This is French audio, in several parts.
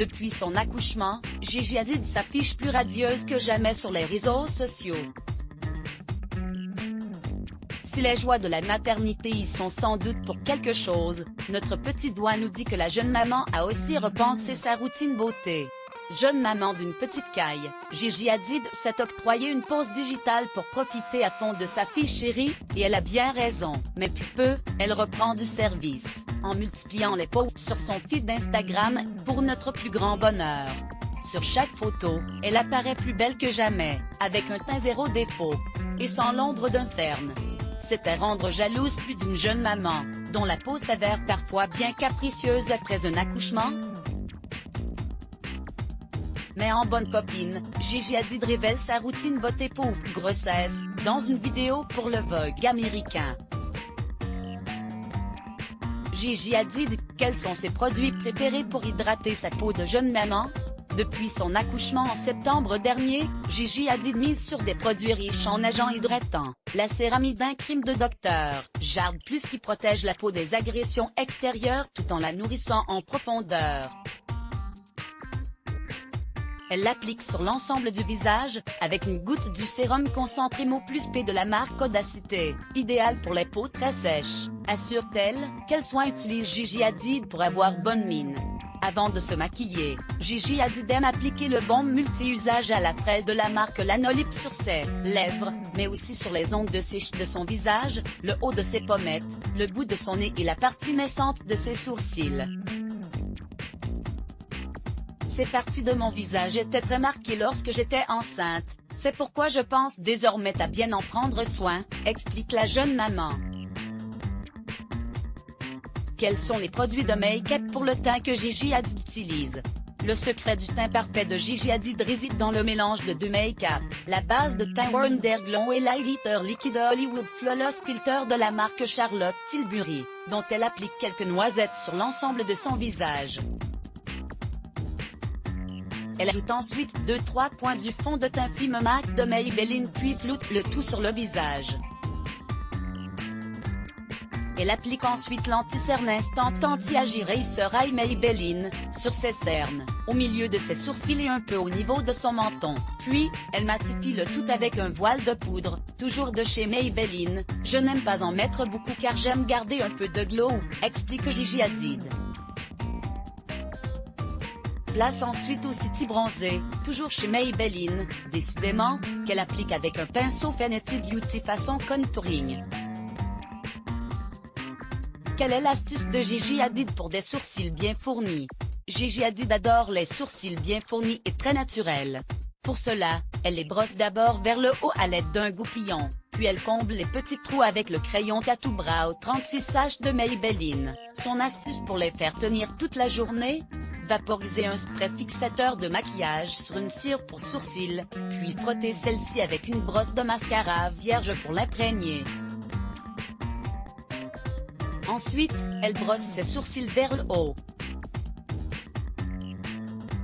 Depuis son accouchement, Gigi Hadid s'affiche plus radieuse que jamais sur les réseaux sociaux. Si les joies de la maternité y sont sans doute pour quelque chose, notre petit doigt nous dit que la jeune maman a aussi repensé sa routine beauté. Jeune maman d'une petite caille, Gigi Hadid s'est octroyé une pause digitale pour profiter à fond de sa fille chérie, et elle a bien raison. Mais puis peu, elle reprend du service, en multipliant les posts sur son feed d'Instagram, pour notre plus grand bonheur. Sur chaque photo, elle apparaît plus belle que jamais, avec un teint zéro défaut, et sans l'ombre d'un cerne. C'était rendre jalouse plus d'une jeune maman, dont la peau s'avère parfois bien capricieuse après un accouchement. Mais en bonne copine, Gigi Hadid révèle sa routine beauté post-grossesse, dans une vidéo pour le Vogue américain. Gigi Hadid, quels sont ses produits préférés pour hydrater sa peau de jeune maman? Depuis son accouchement en septembre dernier, Gigi Hadid mise sur des produits riches en agents hydratants. La céramide crème de Dr. Jart+ qui protège la peau des agressions extérieures tout en la nourrissant en profondeur. Elle l'applique sur l'ensemble du visage, avec une goutte du sérum concentré Mo+P de la marque Audacité, idéal pour les peaux très sèches, assure-t-elle. Quels soins utilise Gigi Hadid pour avoir bonne mine? Avant de se maquiller, Gigi Hadid aime appliquer le baume multi-usage à la fraise de la marque Lanolip sur ses lèvres, mais aussi sur les ongles sèches de son visage, le haut de ses pommettes, le bout de son nez et la partie naissante de ses sourcils. Ces parties de mon visage étaient très marquées lorsque j'étais enceinte, c'est pourquoi je pense désormais à bien en prendre soin, explique la jeune maman. Quels sont les produits de make-up pour le teint que Gigi Hadid utilise? Le secret du teint parfait de Gigi Hadid réside dans le mélange de deux make-up, la base de teint Wonder Glow et l'highlighter liquide Hollywood Flawless Filter de la marque Charlotte Tilbury, dont elle applique quelques noisettes sur l'ensemble de son visage. Elle ajoute ensuite 2-3 points du fond de teint Femme MAC de Maybelline puis floute le tout sur le visage. Elle applique ensuite l'anti-cerne instant anti-agi eraser eye Maybelline, sur ses cernes, au milieu de ses sourcils et un peu au niveau de son menton. Puis, elle matifie le tout avec un voile de poudre, toujours de chez Maybelline. Je n'aime pas en mettre beaucoup car j'aime garder un peu de glow, explique Gigi Hadid. Place ensuite au City Bronzé, toujours chez Maybelline, décidément, qu'elle applique avec un pinceau Fenty Beauty façon contouring. Quelle est l'astuce de Gigi Hadid pour des sourcils bien fournis? Gigi Hadid adore les sourcils bien fournis et très naturels. Pour cela, elle les brosse d'abord vers le haut à l'aide d'un goupillon, puis elle comble les petits trous avec le crayon Tattoo Brow 36H de Maybelline. Son astuce pour les faire tenir toute la journée? Vaporiser un spray fixateur de maquillage sur une cire pour sourcils, puis frotter celle-ci avec une brosse de mascara vierge pour l'imprégner. Ensuite, elle brosse ses sourcils vers le haut.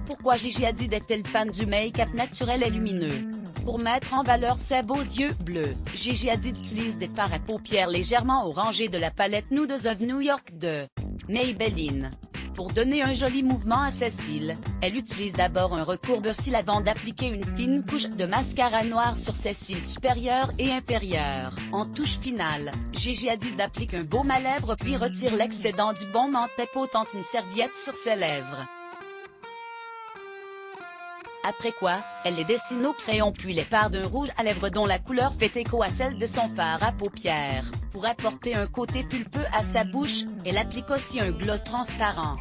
Pourquoi Gigi Hadid est-elle fan du make-up naturel et lumineux? Pour mettre en valeur ses beaux yeux bleus, Gigi Hadid utilise des fards à paupières légèrement orangés de la palette Nude of New York de Maybelline. Pour donner un joli mouvement à ses cils, elle utilise d'abord un recourbe-cils avant d'appliquer une fine couche de mascara noir sur ses cils supérieurs et inférieurs. En touche finale, Gigi Hadid applique un baume à lèvres puis retire l'excédent du baume en tapotant une serviette sur ses lèvres. Après quoi, elle les dessine au crayon puis les pare d'un rouge à lèvres dont la couleur fait écho à celle de son fard à paupières. Pour apporter un côté pulpeux à sa bouche, elle applique aussi un gloss transparent.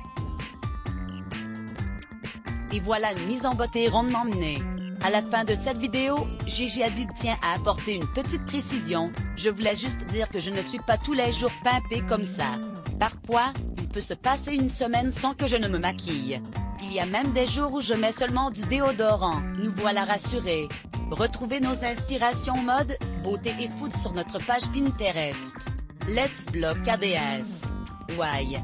Et voilà une mise en beauté rondement menée. À la fin de cette vidéo, Gigi Hadid tient à apporter une petite précision, je voulais juste dire que je ne suis pas tous les jours pimpée comme ça. Parfois, il peut se passer une semaine sans que je ne me maquille. Il y a même des jours où je mets seulement du déodorant, nous voilà rassurés. Retrouvez nos inspirations mode, beauté et food sur notre page Pinterest. Let's Block ADS. Why?